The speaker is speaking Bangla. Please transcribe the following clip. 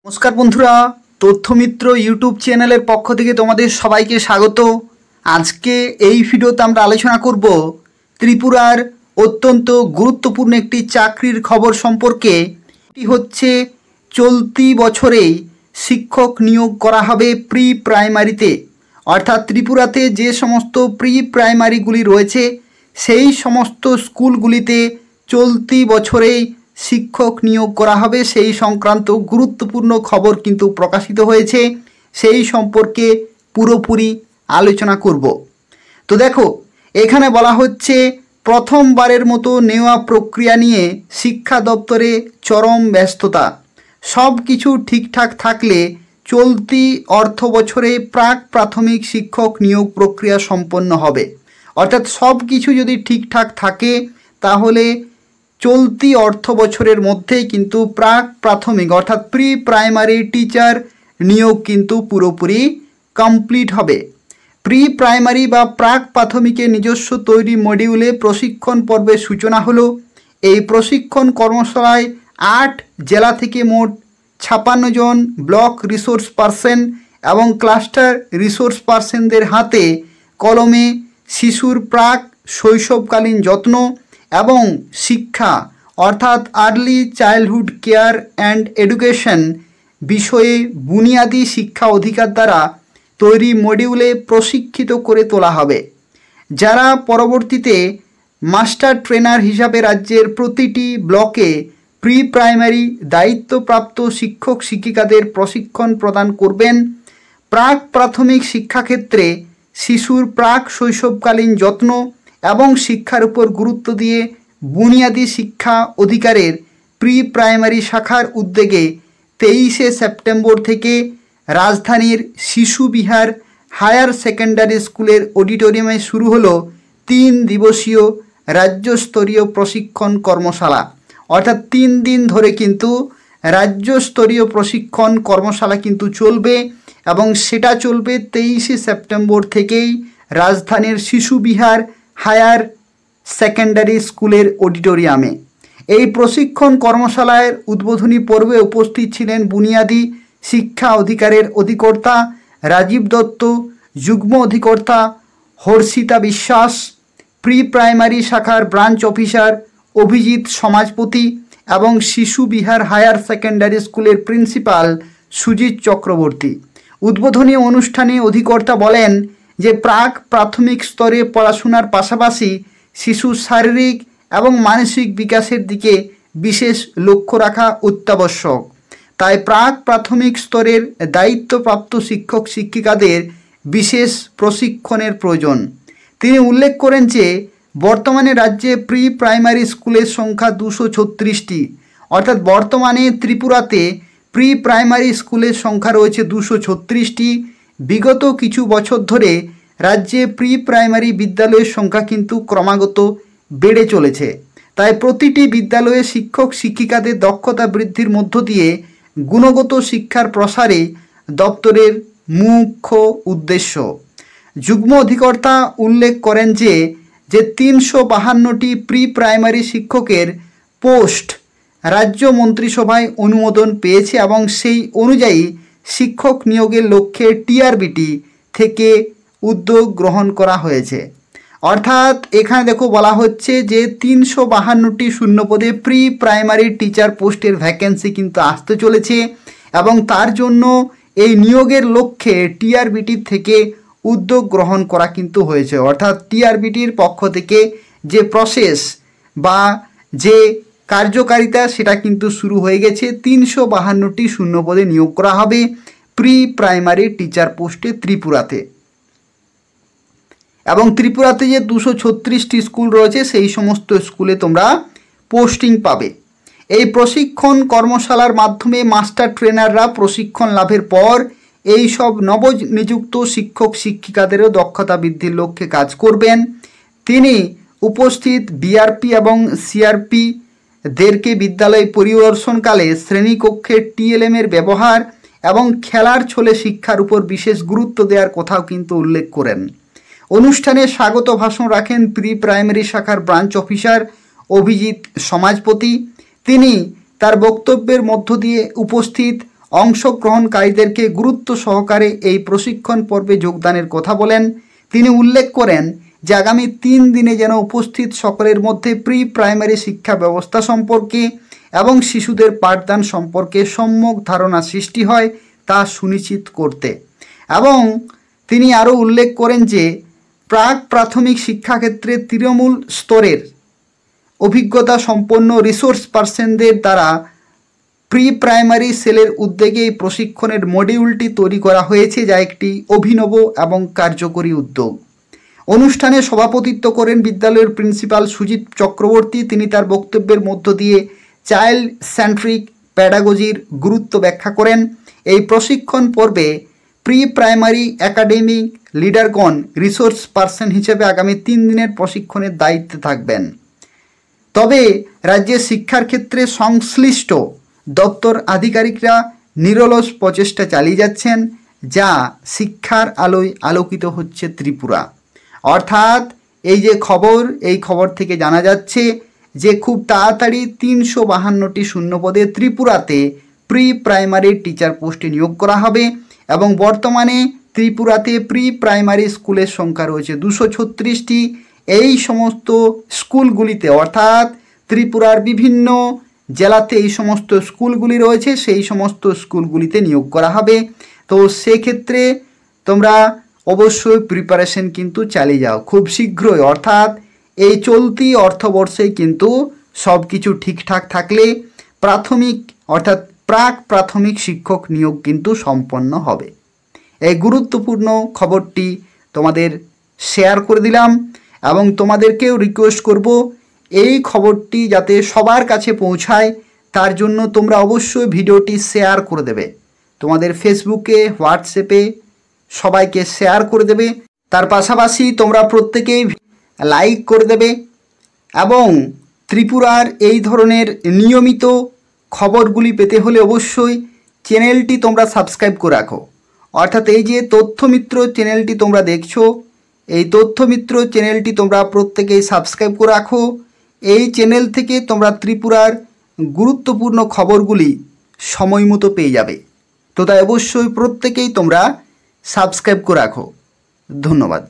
নমস্কার বন্ধুরা, তথ্যমিত্র ইউটিউব চ্যানেলের পক্ষ থেকে তোমাদের সবাইকে স্বাগত। আজকে এই ভিডিওতে আমরা আলোচনা করব ত্রিপুরার অত্যন্ত গুরুত্বপূর্ণ একটি চাকরির খবর সম্পর্কে। এটি হচ্ছে চলতি বছরেই শিক্ষক নিয়োগ করা হবে প্রি প্রাইমারিতে, অর্থাৎ ত্রিপুরাতে যে সমস্ত প্রি প্রাইমারিগুলি রয়েছে সেই সমস্ত স্কুলগুলিতে চলতি বছরেই শিক্ষক নিয়োগ করা হবে, সেই সংক্রান্ত গুরুত্বপূর্ণ খবর কিন্তু প্রকাশিত হয়েছে। সেই সম্পর্কে পুরোপুরি আলোচনা করব। তো দেখো, এখানে বলা হচ্ছে প্রথমবারের মতো নেওয়া প্রক্রিয়া নিয়ে শিক্ষা দপ্তরে চরম ব্যস্ততা। সব কিছু ঠিকঠাক থাকলে চলতি অর্থ বছরে প্রাক প্রাথমিক শিক্ষক নিয়োগ প্রক্রিয়া সম্পন্ন হবে। অর্থাৎ সব কিছু যদি ঠিকঠাক থাকে তাহলে চলতি অর্থ বছরের মধ্যেই কিন্তু প্রাক প্রাথমিক অর্থাৎ প্রি প্রাইমারি টিচার নিয়োগ কিন্তু পুরোপুরি কমপ্লিট হবে। প্রি প্রাইমারি বা প্রাক প্রাথমিকের নিজস্ব তৈরি মডিউলে প্রশিক্ষণ পর্বের সূচনা হলো। এই প্রশিক্ষণ কর্মশালায় 8 জেলা থেকে মোট 56 জন ব্লক রিসোর্স পার্সন এবং ক্লাস্টার রিসোর্স পার্সনদের হাতে কলমে শিশুর প্রাক শৈশবকালীন যত্ন এবং শিক্ষা অর্থাৎ early childhood care and education বিষয়ে বুনিয়াদী শিক্ষা অধিকার দ্বারা তৈরি মডিউলে প্রশিক্ষিত করে তোলা হবে, যারা পরবর্তীতে মাস্টার ট্রেনার হিসাবে রাজ্যের প্রতিটি ব্লকে প্রি প্রাইমারি দায়িত্বপ্রাপ্ত শিক্ষক শিক্ষিকাদের প্রশিক্ষণ প্রদান করবেন। প্রাক প্রাথমিক শিক্ষাক্ষেত্রে শিশুর প্রাক শৈশবকালীন যত্ন এবং শিক্ষার উপর গুরুত্ব দিয়ে বুনিয়াদী শিক্ষা অধিকারের প্রি প্রাইমারি শাখার উদ্যোগে 23শে সেপ্টেম্বর থেকে রাজধানীর শিশু বিহার হায়ার সেকেন্ডারি স্কুলের অডিটোরিয়ামে শুরু হলো 3 দিবসীয় রাজ্যস্তরীয় প্রশিক্ষণ কর্মশালা। অর্থাৎ 3 দিন ধরে কিন্তু রাজ্যস্তরীয় প্রশিক্ষণ কর্মশালা কিন্তু চলবে এবং সেটা চলবে 23শে সেপ্টেম্বর থেকেই রাজধানীর শিশু বিহার হায়ার সেকেন্ডারি স্কুলের অডিটোরিয়ামে। এই প্রশিক্ষণ কর্মশালার উদ্বোধনী পর্বে উপস্থিত ছিলেন বুনিয়াদী শিক্ষা অধিকারের অধিকর্তা রাজীব দত্ত, যুগ্ম অধিকর্তা হর্ষিতা বিশ্বাস, প্রি প্রাইমারি শাখার ব্রাঞ্চ অফিসার অভিজিৎ সমাজপতি এবং শিশু বিহার হায়ার সেকেন্ডারি স্কুলের প্রিন্সিপাল সুজিত চক্রবর্তী। উদ্বোধনী অনুষ্ঠানে অধিকর্তা বলেন যে প্রাক প্রাথমিক স্তরে পড়াশোনার পাশাপাশি শিশুর শারীরিক এবং মানসিক বিকাশের দিকে বিশেষ লক্ষ্য রাখা অত্যাবশ্যক। তাই প্রাক প্রাথমিক স্তরের দায়িত্বপ্রাপ্ত শিক্ষক শিক্ষিকাদের বিশেষ প্রশিক্ষণের প্রয়োজন। তিনি উল্লেখ করেন যে বর্তমানে রাজ্যে প্রি প্রাইমারি স্কুলের সংখ্যা 236টি। অর্থাৎ বর্তমানে ত্রিপুরাতে প্রি প্রাইমারি স্কুলের সংখ্যা রয়েছে 236টি। বিগত কিছু বছর ধরে রাজ্যে প্রি প্রাইমারি বিদ্যালয়ের সংখ্যা কিন্তু ক্রমাগত বেড়ে চলেছে। তাই প্রতিটি বিদ্যালয়ে শিক্ষক শিক্ষিকাদের দক্ষতা বৃদ্ধির মধ্য দিয়ে গুণগত শিক্ষার প্রসারে দপ্তরের মুখ্য উদ্দেশ্য। যুগ্ম অধিকর্তা উল্লেখ করেন যে 352টি প্রি প্রাইমারি শিক্ষকের পোস্ট রাজ্য মন্ত্রিসভায় অনুমোদন পেয়েছে এবং সেই অনুযায়ী শিক্ষক নিয়োগের লক্ষ্যে টিআরবিটি থেকে উদ্যোগ গ্রহণ করা হয়েছে। অর্থাৎ এখানে দেখো বলা হচ্ছে যে 352টি শূন্যপদে প্রি প্রাইমারি টিচার পোস্টের ভ্যাকেন্সি কিন্তু আসতে চলেছে এবং তার জন্য এই নিয়োগের লক্ষ্যে টিআরবিটি থেকে উদ্যোগ গ্রহণ করা কিন্তু হয়েছে। অর্থাৎ টিআরবিটির পক্ষ থেকে যে প্রসেস বা যে কার্যকারিতা সেটা কিন্তু শুরু হয়ে গেছে। 352টি শূন্যপদে নিয়োগ করা হবে প্রি প্রাইমারি টিচার পোস্টে ত্রিপুরাতে। এবং ত্রিপুরাতে যে 236টি স্কুল রয়েছে সেই সমস্ত স্কুলে তোমরা পোস্টিং পাবে। এই প্রশিক্ষণ কর্মশালার মাধ্যমে মাস্টার ট্রেনাররা প্রশিক্ষণ লাভের পর এই সব নবনিযুক্ত শিক্ষক শিক্ষিকাদেরও দক্ষতা বৃদ্ধির লক্ষ্যে কাজ করবেন। তিনি উপস্থিত বিআরপি এবং সিআরপিদেরকে বিদ্যালয় পরিদর্শনকালে শ্রেণীকক্ষে টিএলএমের ব্যবহার এবং খেলার ছলে শিক্ষার উপর বিশেষ গুরুত্ব দেওয়ার কথাও কিন্তু উল্লেখ করেন। অনুষ্ঠানে স্বাগত ভাষণ রাখেন প্রি প্রাইমারি শাখার ব্রাঞ্চ অফিসার অভিজিৎ সমাজপতি। তিনি তার বক্তব্যের মধ্য দিয়ে উপস্থিত অংশগ্রহণকারীদেরকে গুরুত্ব সহকারে এই প্রশিক্ষণ পর্বে যোগদানের কথা বলেন। তিনি উল্লেখ করেন যে আগামী 3 দিনে যেন উপস্থিত সকলের মধ্যে প্রি প্রাইমারি শিক্ষা ব্যবস্থা সম্পর্কে এবং শিশুদের পাঠদান সম্পর্কে সম্যক ধারণা সৃষ্টি হয় তা সুনিশ্চিত করতে। এবং তিনি আরও উল্লেখ করেন যে প্রাক প্রাথমিক শিক্ষাক্ষেত্রে তৃণমূল স্তরের অভিজ্ঞতা সম্পন্ন রিসোর্স পার্সনদের দ্বারা প্রি প্রাইমারি সেলের উদ্যোগে এই প্রশিক্ষণের মডিউলটি তৈরি করা হয়েছে, যা একটি অভিনব এবং কার্যকরী উদ্যোগ। অনুষ্ঠানে সভাপতিত্ব করেন বিদ্যালয়ের প্রিন্সিপাল সুজিত চক্রবর্তী। তিনি তার বক্তব্যের মধ্য দিয়ে চাইল্ড সেন্ট্রিক প্যাডাগজির গুরুত্ব ব্যাখ্যা করেন। এই প্রশিক্ষণ পর্বে প্রি প্রাইমারি একাডেমিক লিডারগণ রিসোর্স পার্সন হিসেবে আগামী 3 দিনের প্রশিক্ষণের দায়িত্বে থাকবেন। তবে রাজ্যের শিক্ষার ক্ষেত্রে সংশ্লিষ্ট দপ্তর আধিকারিকরা নিরলস প্রচেষ্টা চালিয়ে যাচ্ছেন, যা শিক্ষার আলোয় আলোকিত হচ্ছে ত্রিপুরা। অর্থাৎ এই যে খবর, এই খবর থেকে জানা যাচ্ছে যে খুব তাড়াতাড়ি 352টি শূন্যপদে ত্রিপুরাতে প্রি প্রাইমারি টিচার পোস্টে নিয়োগ করা হবে এবং বর্তমানে ত্রিপুরাতে প্রি প্রাইমারি স্কুলের সংখ্যা রয়েছে 236টি। এই সমস্ত স্কুলগুলিতে অর্থাৎ ত্রিপুরার বিভিন্ন জেলাতে এই সমস্ত স্কুলগুলি রয়েছে, সেই সমস্ত স্কুলগুলিতে নিয়োগ করা হবে। তো সেক্ষেত্রে তোমরা অবশ্যই প্রিপারেশন কিন্তু চালিয়ে যাও খুব শীঘ্রই। অর্থাৎ এই চলতি অর্থবর্ষে কিন্তু সব কিছু ঠিকঠাক থাকলে প্রাথমিক অর্থাৎ প্রাক প্রাথমিক শিক্ষক নিয়োগ কিন্তু সম্পন্ন হবে। এই গুরুত্বপূর্ণ খবরটি তোমাদের শেয়ার করে দিলাম এবং তোমাদেরকেও রিকোয়েস্ট করব এই খবরটি যাতে সবার কাছে পৌঁছায়, তার জন্য তোমরা অবশ্যই ভিডিওটি শেয়ার করে দেবে। তোমাদের ফেসবুকে, হোয়াটসঅ্যাপে সবাইকে শেয়ার করে দেবে। তার পাশাপাশি তোমরা প্রত্যেকেই লাইক করে দেবে এবং ত্রিপুরার এই ধরনের নিয়মিত খবরগুলি পেতে হলে অবশ্যই চ্যানেলটি তোমরা সাবস্ক্রাইব করে রাখো। অর্থাৎ এই যে তথ্যমিত্র চ্যানেলটি তোমরা দেখছো, এই তথ্যমিত্র চ্যানেলটি তোমরা প্রত্যেকেই সাবস্ক্রাইব করে রাখো। এই চ্যানেল থেকে তোমরা ত্রিপুরার গুরুত্বপূর্ণ খবরগুলি সময় মতো পেয়ে যাবে। তো তাই অবশ্যই প্রত্যেকেই তোমরা সাবস্ক্রাইব করে রাখো। ধন্যবাদ।